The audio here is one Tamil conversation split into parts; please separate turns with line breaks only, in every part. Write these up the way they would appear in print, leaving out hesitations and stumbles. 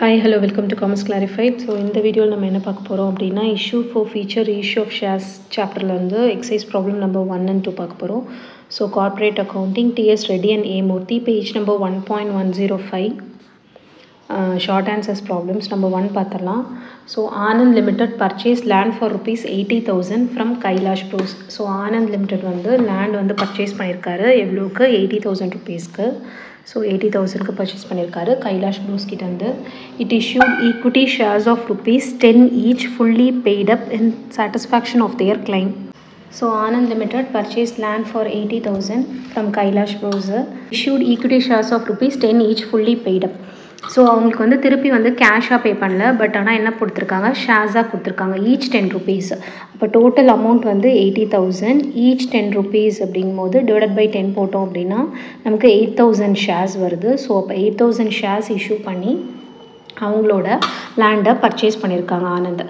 Hi, hello, welcome to Commerce Clarified. So in the video நம்ம என்ன பார்க்க போறோம் அப்படின்னா issue for feature reissue of shares chapterல இருந்து exercise problem number 1 and 2 பார்க்க போறோம். So corporate accounting TS Reddy and A Murthy page number 1.105 short answers problems number 1 பார்த்தறலாம். So Anand Limited purchased land for rupees 80,000 from Kailash Bros. So Anand Limited வந்து land வந்து purchase பண்ணிருக்காரு எவ்வளவுக்கு 80,000 rupeesக்கு. So 80,000 purchase பண்ணிருக்காரு Kailash Bros கிட்ட இருந்து. It issued equity shares of rupees 10 each fully paid up in satisfaction of their claim. So Anand Limited purchased land for 80,000 from Kailash Bros. Issued equity shares of rupees 10 each fully paid up. So அவங்களுக்கு வந்து திருப்பி வந்து கேஷாக பே பண்ணல, பட் ஆனால் என்ன கொடுத்துருக்காங்க, ஷேர்ஸாக கொடுத்துருக்காங்க, ஈச் 10 rupees. அப்போ டோட்டல் அமௌண்ட் வந்து 80,000, ஈச் 10 rupees அப்படிங்கும்போது டிவைடட் பை 10 போட்டோம் அப்படின்னா நமக்கு 8,000 ஷேர்ஸ் வருது. ஸோ அப்போ 8,000 ஷேர்ஸ் இஷ்யூ பண்ணி அவங்களோட லேண்டை பர்ச்சேஸ் பண்ணியிருக்காங்க Anand.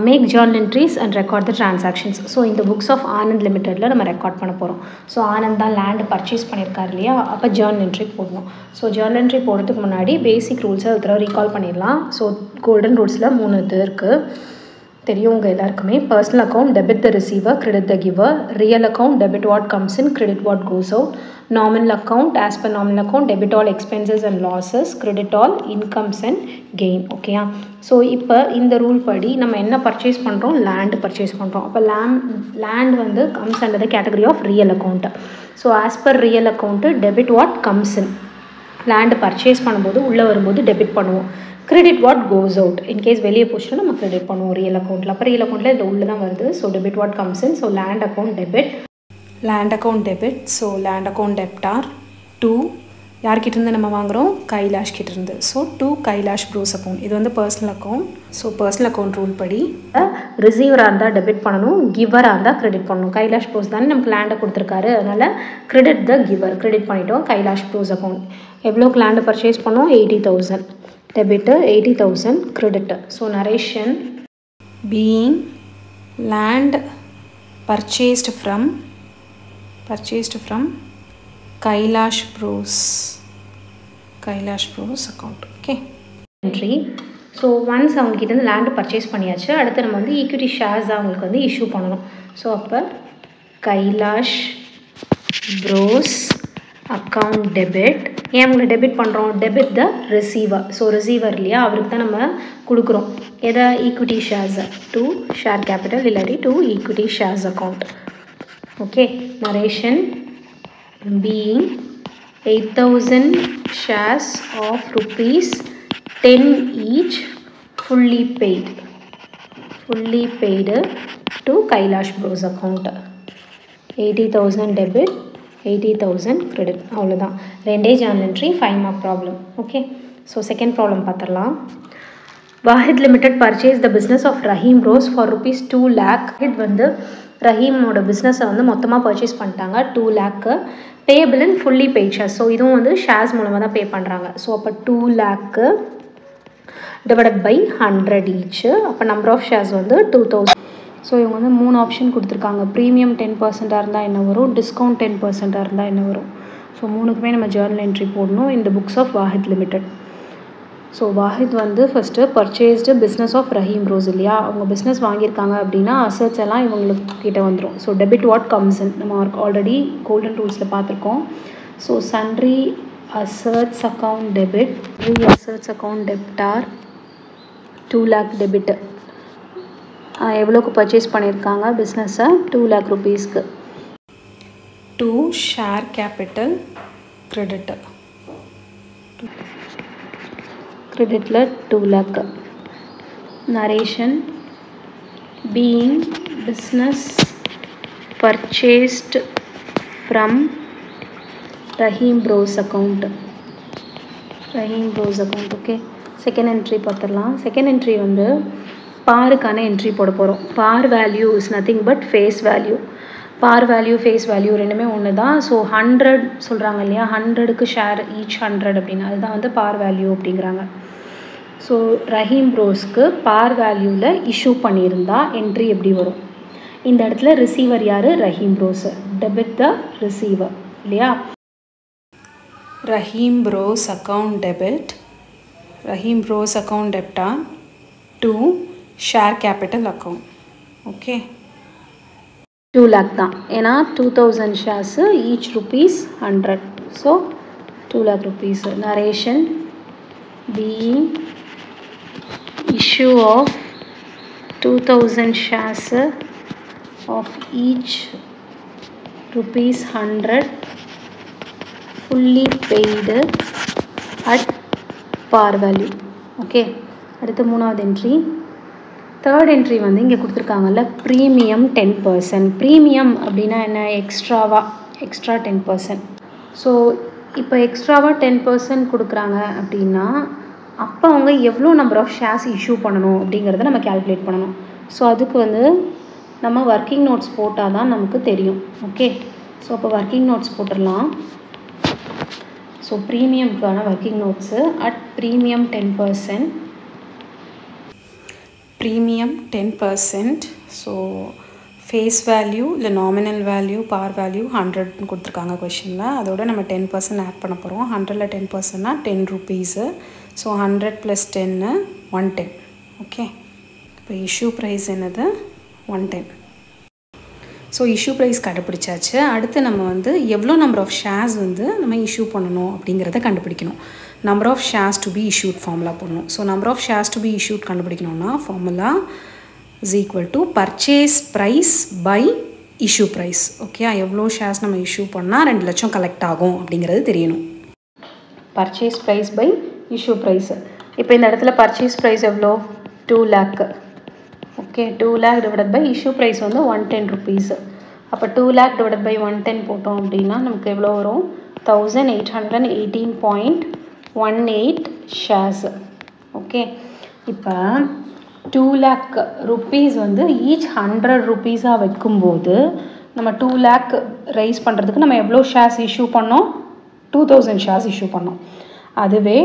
Make journal entries and record the transactions. So இந்த புக்ஸ் ஆஃப் ஆனந்த் லிமிட்டடில் நம்ம ரெக்கார்ட் பண்ண போகிறோம். ஸோ ஆனந்த் தான் லேண்டு பர்ச்சேஸ் பண்ணியிருக்காரு இல்லையா, அப்போ ஜர்னல் என்ட்ரி போடணும். ஸோ ஜர்னல் என்ட்ரி போடுறதுக்கு முன்னாடி பேசிக் ரூல்ஸை ஒரு தடவை ரீகால் பண்ணிடலாம். ஸோ கோல்டன் ரூல்ஸில் 3 இது இருக்குது, தெரியும் உங்கள் எல்லாருக்குமே. Personal account debit the receiver, credit the giver. Real account debit what comes in, credit what goes out. Nominal account as per nominal account debit all expenses and losses, credit all incomes and gain. ஓகேயா? ஸோ இப்போ இந்த ரூல் படி நம்ம என்ன பர்ச்சேஸ் பண்ணுறோம், லேண்டு பர்ச்சேஸ் பண்ணுறோம். அப்போ லேண்ட் வந்து comes under the category of real account. So as per real account debit what comes in, land purchase பண்ணும்போது உள்ளே வரும்போது டெபிட் பண்ணுவோம். Credit what goes out, in case வெளியே போச்சுன்னா நம்ம கிரெடிட் பண்ணுவோம் ரியல் அக்கௌண்ட்டில். அப்போ ரியல் அக்கௌண்ட்டில் இது உள்ளே தான் வருது. So debit what comes in. So land account debit, land account debit. So land account debtor to யார்கிட்டேருந்து நம்ம வாங்குகிறோம், கைலாஷ் கிட்டேருந்து. So to Kailash bros account. இது வந்து personal account. So personal account rule படி ரிசீவராக இருந்தால் டெபிட் பண்ணணும், கிவராக இருந்தால் கிரெடிட் பண்ணணும். கைலாஷ் ப்ரோஸ் தானே நமக்கு லேண்டை கொடுத்துருக்காரு, அதனால் கிரெடிட் த கிவர், கிரெடிட் பண்ணிட்டோம் கைலாஷ் ப்ரோஸ் அக்கௌண்ட். எவ்வளோக்கு லேண்டை பர்ச்சேஸ் பண்ணோம், 80,000 debit, 80,000 credit. So narration being land purchased from Kailash Bros account. Okay, entry. So once அவங்கக்கிட்ட இருந்து லேண்டு பர்ச்சேஸ் பண்ணியாச்சு, அடுத்து நம்ம வந்து ஈக்விட்டி ஷேர்ஸ் அவங்களுக்கு வந்து இஷ்யூ பண்ணணும். ஸோ அப்போ கைலாஷ் ப்ரோஸ் அக்கௌண்ட் டெபிட். ஏன் அவங்களை டெபிட் பண்ணுறோம், debit the receiver. So receiver இல்லையா, அவருக்கு தான் நம்ம கொடுக்குறோம் எதை, ஈக்விட்டி ஷேர்ஸை டு ஷேர் கேபிட்டல் இல்லாட்டி to equity shares account. Okay, narration being 8,000 shares of rupees 10 each fully paid to Kailash Bros account. 80,000 debit, 80,000 credit. அவ்வளோதான், ரெண்டே journal entry, 5 mark problem. Okay, so second problem பார்த்துடலாம். Wahid limited purchase the business of Rahim bros for rupees 2 lakh. இது வந்து ரஹீமோட பிஸ்னஸை வந்து மொத்தமாக பர்ச்சேஸ் பண்ணிட்டாங்க 2 lakh, payable and fully paid shares. So இதுவும் வந்து ஷேர்ஸ் மூலமாக தான் பே பண்ணுறாங்க. ஸோ அப்போ 2 lakh டிவைடட் பை 100 ஈச். அப்போ நம்பர் ஆஃப் ஷேர்ஸ் வந்து 2,000. ஸோ இவங்க வந்து 3 ஆப்ஷன் கொடுத்துருக்காங்க. ப்ரீமியம் 10% இருந்தால் என்ன வரும், டிஸ்கவுண்ட் 10% இருந்தால் என்ன வரும். ஸோ 3க்குமே நம்ம ஜர்னல் என்ட்ரி போடணும் இந்த books of Wahid limited. So Wahid வந்து first purchased business of Rahim bros இல்லையா, அவங்க பிஸ்னஸ் வாங்கியிருக்காங்க அப்படின்னா அசட்ஸ் எல்லாம் இவங்களுக்கு கிட்ட வந்துடும். So debit what comes in, நம்ம ஆல்ரெடி கோல்டன் ரூல்ஸில் பார்த்துருக்கோம். So sundry assets account debit, assets account debtor 2 lakh debit. எவ்வளோக்கு பர்ச்சேஸ் பண்ணியிருக்காங்க பிஸ்னஸை, 2 lakh rupeesக்கு. டு ஷேர் கேபிட்டல் கிரெடிட், கிரெடிட்டில் 2 lakh. Narration being business purchased from Rahim bros account, okay. Second entry பார்த்துடலாம். செகண்ட் என்ட்ரி வந்து பாருக்கான என்ட்ரி போட போகிறோம். Par value is nothing but face value. Par value face value ரெண்டுமே ஒன்று தான். ஸோ 100 சொல்கிறாங்க இல்லையா, 100க்கு ஷேர் ஈச் 100 அப்படின்னு, அதுதான் வந்து பார் வேல்யூ அப்படிங்கிறாங்க. ஸோ ரஹீம் ப்ரோஸ்க்கு பார் வேல்யூவில் இஷ்யூ பண்ணியிருந்தா என்ட்ரி எப்படி வரும், இந்த இடத்துல ரிசீவர் யார், Rahim bros, debit the receiver இல்லையா. Rahim bros account debit
Rahim Bros account debtor to share capital account. Okay.
2 lakh தான் ஏன்னா 2000 shares each rupees 100. So 2 lakh rupees. Narration being issue of 2000 shares of each rupees 100 fully paid at par value. Okay, அடுத்து மூணாவது என்ட்ரி. தேர்ட் என்ட்ரி வந்து இங்கே கொடுத்துருக்காங்கல்ல, ப்ரீமியம் 10%. ப்ரீமியம் அப்படின்னா என்ன? எக்ஸ்ட்ரா 10%. ஸோ இப்போ எக்ஸ்ட்ராவாக 10% கொடுக்குறாங்க அப்படின்னா அப்போ அவங்க எவ்வளோ நம்பர் ஆஃப் ஷேர்ஸ் இஷ்யூ பண்ணணும் அப்படிங்கிறத நம்ம கேல்குலேட் பண்ணணும். ஸோ அதுக்கு வந்து நம்ம ஒர்க்கிங் நோட்ஸ் போட்டால் தான் நமக்கு தெரியும். ஓகே, ஸோ அப்போ ஒர்க்கிங் நோட்ஸ் போட்டுடலாம். ஸோ ப்ரீமியம்க்கான working notes at premium 10%.
Premium 10%. So face value இல்லை நாமினல் வேல்யூ par value 100 கொடுத்துருக்காங்க கொஷினில். அதோட நம்ம 10% ஆட் பண்ண போகிறோம். 100ல் 10%னா 10 rupees. ஸோ 100 + 10 110. ஓகே, இப்போ இஷ்யூ ப்ரைஸ் என்னது? 110. ஸோ இஷ்யூ ப்ரைஸ் கண்டுபிடிச்சாச்சு. அடுத்து நம்ம வந்து எவ்வளோ நம்பர் ஆஃப் ஷேர்ஸ் வந்து நம்ம இஷ்யூ பண்ணணும் அப்படிங்கிறத கண்டுபிடிக்கணும். Number of shares to be issued formula போடணும். So number of shares to be issued கண்டுபிடிக்கணும்னா formula is equal to purchase price by issue price. Okay, எவ்வளோ ஷேர்ஸ் நம்ம இஷ்யூ பண்ணால் 2 லட்சம் கலெக்ட் ஆகும் அப்படிங்கிறது தெரியணும்.
Purchase price by issue price. இப்போ இந்த இடத்துல பர்ச்சேஸ் ப்ரைஸ் எவ்வளோ? 2 lakh. Okay, 2 lakh divided by issue price வந்து 110 rupees. அப்போ 2 lakh டிவைடட் பை 110 போட்டோம் அப்படின்னா நமக்கு எவ்வளோ வரும்? 1818.18 ஷேர்ஸ். ஓகே, இப்போ 2 lakh rupees வந்து ஈச் 100 rupees-ஆக வைக்கும்போது நம்ம 2 lakh ரைஸ் பண்ணுறதுக்கு நம்ம எவ்வளோ ஷேர்ஸ் இஷ்யூ பண்ணோம்? 2000 ஷேர்ஸ் இஷ்யூ பண்ணோம். அதுவே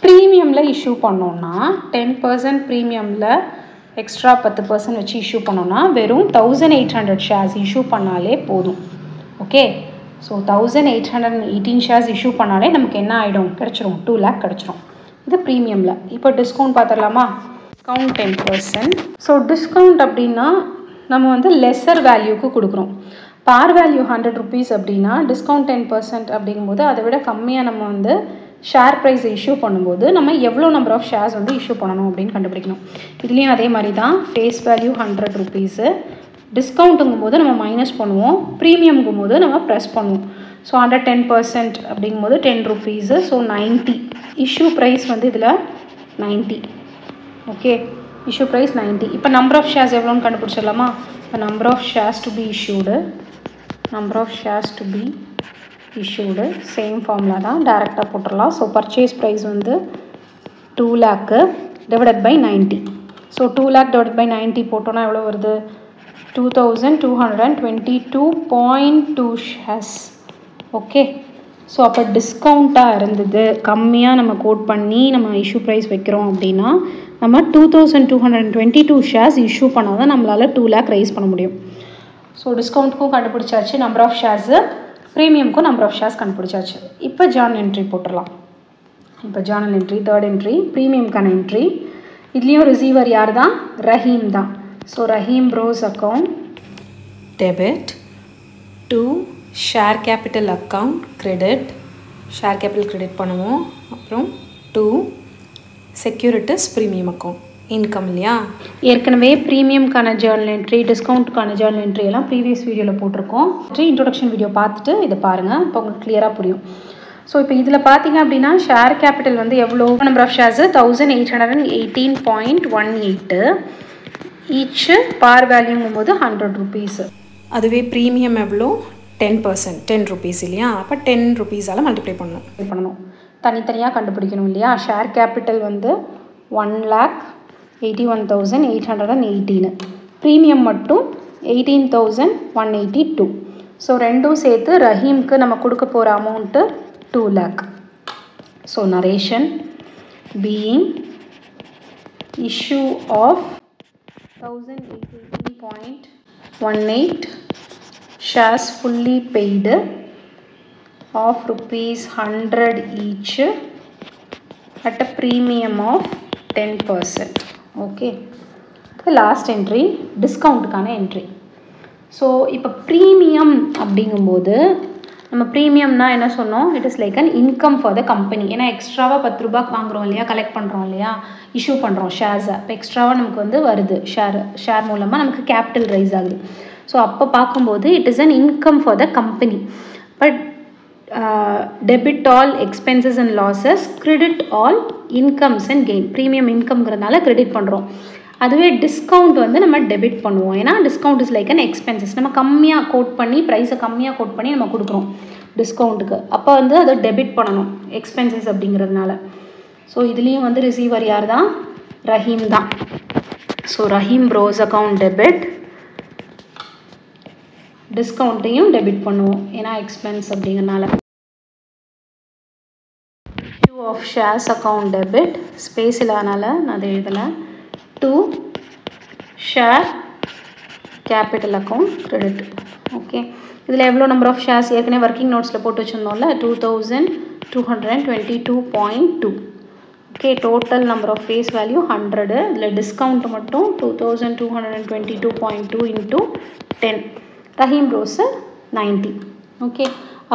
ப்ரீமியமில் இஷ்யூ பண்ணோன்னா 10% ப்ரீமியமில் எக்ஸ்ட்ரா 10% வச்சு இஷ்யூ பண்ணோன்னா வெறும் 1800 ஷேர்ஸ் இஷ்யூ பண்ணாலே போதும். ஓகே, ஸோ 1818 ஷேர்ஸ் இஷ்யூ பண்ணாலே நமக்கு என்ன ஆகிடும்? கிடச்சிரும், 2 lakh கிடச்சிரும். இது ப்ரீமியமில். இப்போ டிஸ்கவுண்ட் பார்த்துடலாமா? டிஸ்கவுண்ட் 10%. ஸோ டிஸ்கவுண்ட் அப்படின்னா நம்ம வந்து லெஸ்ஸர் வேல்யூக்கு கொடுக்குறோம். பார் வேல்யூ 100 rupees அப்படின்னா டிஸ்கவுண்ட் 10% அப்படிங்கும்போது அதை விட கம்மியாக நம்ம வந்து ஷேர் ப்ரைஸை இஷ்யூ பண்ணும்போது நம்ம எவ்வளோ நம்பர் ஆஃப் ஷேர்ஸ் வந்து இஷ்யூ பண்ணணும் அப்படின்னு கண்டுபிடிக்கணும். இதுலேயும் அதே மாதிரி தான். Face value 100 rupees. டிஸ்கவுண்ட்டுங்கும் போது நம்ம மைனஸ் பண்ணுவோம், ப்ரீமியம்ங்கும் போது நம்ம ப்ளஸ் பண்ணுவோம். ஸோ 110% அப்படிங்கும்போது 10 rupees. ஸோ 90. இஷ்யூ ப்ரைஸ் வந்து இதில் 90. Okay, issue price 90. இப்போ நம்பர் ஆஃப் ஷேர்ஸ் எவ்வளோன்னு கண்டுபிடிச்சிடலாமா? இப்போ number of shares to be issued, same formula தான், டேரெக்டாக போட்டுடலாம். ஸோ பர்ச்சேஸ் ப்ரைஸ் வந்து 2 lakh divided by 90. So 2 lakh divided by 90 போட்டோன்னா எவ்வளோ வருது? 2222.2 ஷேர்ஸ். ஓகே, ஸோ அப்போ டிஸ்கவுண்ட்டாக இருந்தது, கம்மியாக நம்ம கோட் பண்ணி நம்ம இஷ்யூ ப்ரைஸ் வைக்கிறோம் அப்படின்னா நம்ம 2222 ஷேர்ஸ் இஷ்யூ பண்ணால் தான் நம்மளால் 2 lakh ரைஸ் பண்ண முடியும். ஸோ டிஸ்கவுண்ட்டுக்கும் கண்டுபிடிச்சாச்சு நம்பர் ஆஃப் ஷேர்ஸு, ப்ரீமியம்க்கும் நம்பர் ஆஃப் ஷேர்ஸ் கண்டுபிடிச்சாச்சு. இப்போ ஜார்னல் என்ட்ரி போட்டுடலாம். இப்போ ஜார்னல் என்ட்ரி, தேர்ட் என்ட்ரி ப்ரீமியம்க்கான என்ட்ரி. இதுலேயும் ரிசீவர் யார் தான்? ரஹீம் தான். So Rahim bros account
debit to share capital account credit. Share capital credit பண்ணுவோம். அப்புறம் to securities premium account income இல்லையா?
ஏற்கனவே ப்ரீமியம்க்கான ஜேர்னல் என்ட்ரி, டிஸ்கவுண்ட்டுக்கான ஜேர்னல் என்ட்ரி எல்லாம் ப்ரீவியஸ் வீடியோவில் போட்டிருக்கோம். இன்ட்ரோடக்ஷன் வீடியோ பார்த்துட்டு இதை பாருங்கள், இப்போ உங்களுக்கு கிளியராக புரியும். ஸோ இப்போ இதில் பார்த்தீங்க அப்படின்னா ஷேர் கேபிட்டல் வந்து எவ்வளோ நம்பர் ஆஃப் ஷேர்ஸு? 1818.18. ஈச் பார் வேல்யூங்கும் போது 100 rupees.
அதுவே ப்ரீமியம் எவ்வளோ? 10%, 10 rupees இல்லையா? அப்போ 10 rupees-ஆல் மல்டிப்ளை பண்ணணும். தனித்தனியாக கண்டுபிடிக்கணும் இல்லையா? ஷேர் கேபிட்டல் வந்து 1,81,818. ப்ரீமியம் மட்டும் 18,182. ஸோ ரெண்டும் சேர்த்து ரஹீம்க்கு நம்ம கொடுக்க போகிற amount 2 lakh. So narration being issue of 1818.18 shares fully paid of rupees 100 each at a premium of 10%. Okay. The last entry discount-கான entry. So இப்போ premium அப்படிங்கும்போது நம்ம ப்ரீமியம்னா என்ன சொன்னோம், it is like an income for the company. ஏன்னா எக்ஸ்ட்ராவாக 10 ரூபாய்க்கு வாங்குறோம் இல்லையா, கலெக்ட் பண்ணுறோம் இல்லையா, இஷ்யூ பண்ணுறோம் ஷேர்ஸை. இப்போ எக்ஸ்ட்ராவாக நமக்கு வந்து வருது ஷேர் மூலமாக நமக்கு கேபிட்டல் ரைஸ் ஆகுது. ஸோ அப்போ பார்க்கும்போது it is an income for the company. But debit all expenses and losses, credit all incomes and gain. Premium இன்கம்ங்கிறதுனால கிரெடிட் பண்ணுறோம். அதுவே டிஸ்கவுண்ட் வந்து நம்ம டெபிட் பண்ணுவோம். ஏன்னா discount is like an expenses. நம்ம கம்மியாக கோட் பண்ணி, ப்ரைஸை கம்மியாக கோட் பண்ணி நம்ம கொடுக்குறோம் டிஸ்கவுண்ட்டுக்கு. அப்போ வந்து அதை டெபிட் பண்ணணும் எக்ஸ்பென்சஸ் அப்படிங்கிறதுனால. ஸோ இதுலேயும் வந்து ரிசீவர் யார் தான், ரஹீம் தான். So Rahim bros account debit, டிஸ்கவுண்ட்டையும் டெபிட் பண்ணுவோம் ஏன்னா எக்ஸ்பென்ஸ் அப்படிங்கிறனால. Issue of shares account debit, space இல்லாதனால நான் அதை எழுதலை. To share capital account credit. Okay, இதில் எவ்வளோ நம்பர் ஆஃப் ஷேர்ஸ் ஏற்கனவே ஒர்க்கிங் நோட்ஸில் போட்டு வச்சுருந்தோம்ல, 2222.2. Okay, total number of face value 100. இதில் டிஸ்கவுண்ட் மட்டும் 2222.2 இன்ட்டு 10. ரஹீம் ப்ரோஸு 90. ஓகே,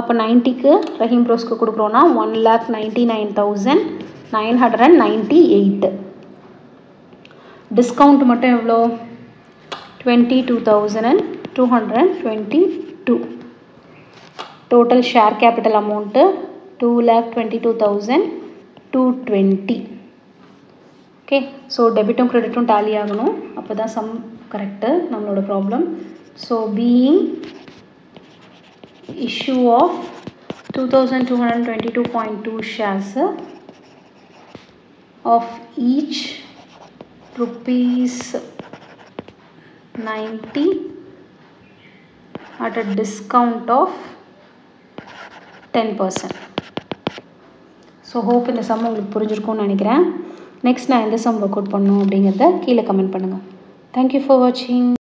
அப்போ 90க்கு ரஹீம் ப்ரோஸ்க்கு கொடுக்குறோன்னா 1,99,998. டிஸ்கவுண்ட் மட்டும் எவ்வளோ, 22,222. Total share capital amount 2,22,220. Okay, so டெபிட்டும் கிரெடிட்டும் டேலி ஆகணும், அப்போ தான் சம் கரெக்டு நம்மளோட problem. So being issue of 2,222.2 shares of each ₹90 at a discount of 10%. So hope இந்த சம் உங்களுக்கு புரிஞ்சிருக்கும்னு நினைக்கிறேன். நெக்ஸ்ட் நான் எந்த சம் ஒர்க் அவுட் பண்ணணும் அப்படிங்கிறத கீழே கமெண்ட் பண்ணுங்கள். தேங்க்யூ ஃபார் வாட்சிங்.